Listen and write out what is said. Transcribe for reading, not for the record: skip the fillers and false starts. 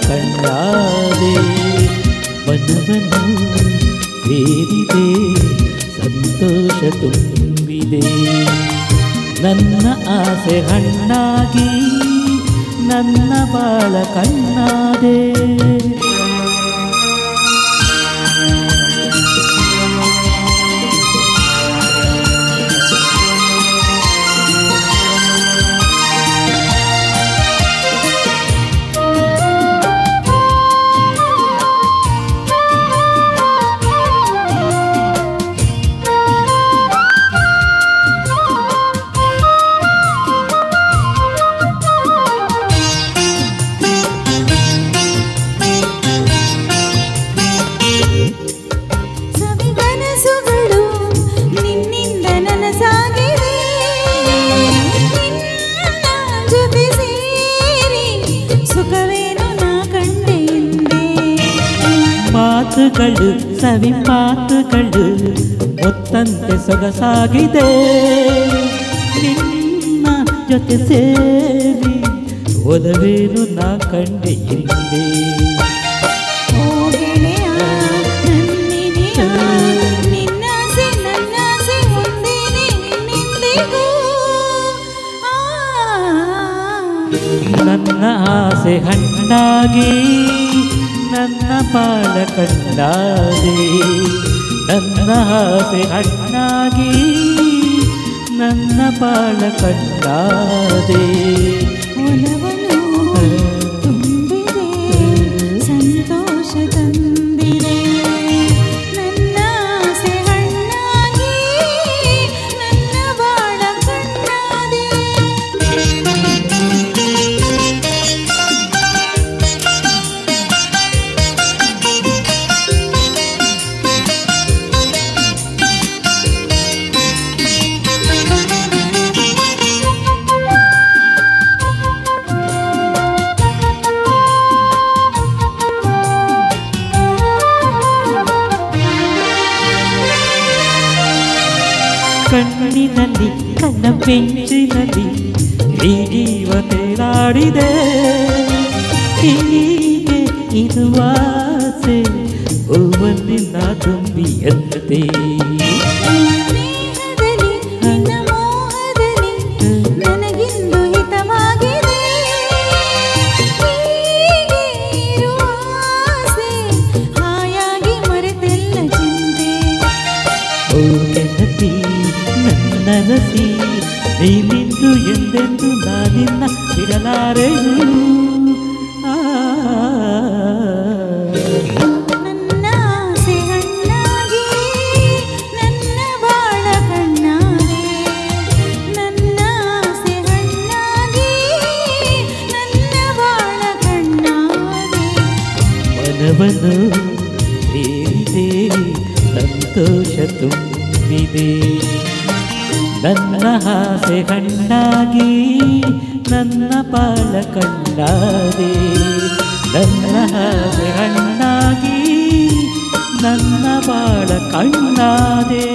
ಕಂಡಾದೆ ಮನವನ್ನು ಸೇರಿದೆ ಸಂತೋಷ ತುಂಬಿದೆ ನನ್ನ ಆಸೆ ಹಣ್ಣಾಗಿ ನನ್ನ ಬಾಳ ಕಣ್ಣಾದೆ ಮಾತುಗಳು ಸವಿ ಮಾತುಗಳು ಮುತ್ತಂತೆ ಸೊಗಸಾಗಿದೆ ನಿನ್ನ ಜೊತೆ ಸೇರಿ ಒಲವೇನು ನಾ ಕಂಡೆ ಹಿಂದೆ ನನ್ನ ಆಸೆ ಹಣ್ಣಾಗಿ ನನ್ನ ಬಾಳ ಕಂಡಾದೆ ನನ್ನ ಆಸೆ ಹಣ್ಣಾಗಿ ನನ್ನ ಬಾಳ ಕಂಡಾದೆ ಒಲವನ್ನು ತುಂಬಿದೆ ಸಂತೋಷ ತಂದಿದೆ ನನ್ನ ಆಸೆ ಹಣ್ಣಾಗಿ ನನ್ನ ಬಾಳ ಕಂಡಾದೆ ಕಣ್ಣಿನಲ್ಲಿ ಕಣ್ಣ ಬೆಂಚಿನಲ್ಲಿ ಈ ಜೀವ ತೇಲಾಡಿದೆ ಹೀಗೆ ಇದು ಆಸೆ ಹೂವನ್ನಿನ ತುಂಬಿಯಂತೆ ನನಗಿಂದು ಹಿತವಾಗಿದೆ ಹಾಯಾಗಿ ಮರೆತೆಲ್ಲ ಚಿಂತೆ ನನ್ನ ರಸಿ ನೀನಿಂದು ಎಂದೆಂದು ನಾನಿನ್ನ ಬಿಡಲಾರೆನು ನನ್ನ ಆಸೆ ಹಣ್ಣಾಗಿ ನನ್ನ ಬಾಳ ಕಣ್ಣಾದೆ ನನ್ನ ಆಸೆ ಹಣ್ಣಾಗಿ ನನ್ನ ಬಾಳ ಕಣ್ಣಾದೆ ಮನವನ್ನು ಸೇರಿದೆ ಸಂತೋಷ ತುಂಬಿದೆ ನನ್ನ ಆಸೆ ಹಣ್ಣಾಗಿ ನನ್ನ ಬಾಳ ಕಂಡಾದೆ ನನ್ನ ಆಸೆ ಹಣ್ಣಾಗಿ ನನ್ನ ಬಾಳ ಕಣ್ಣಾದೆ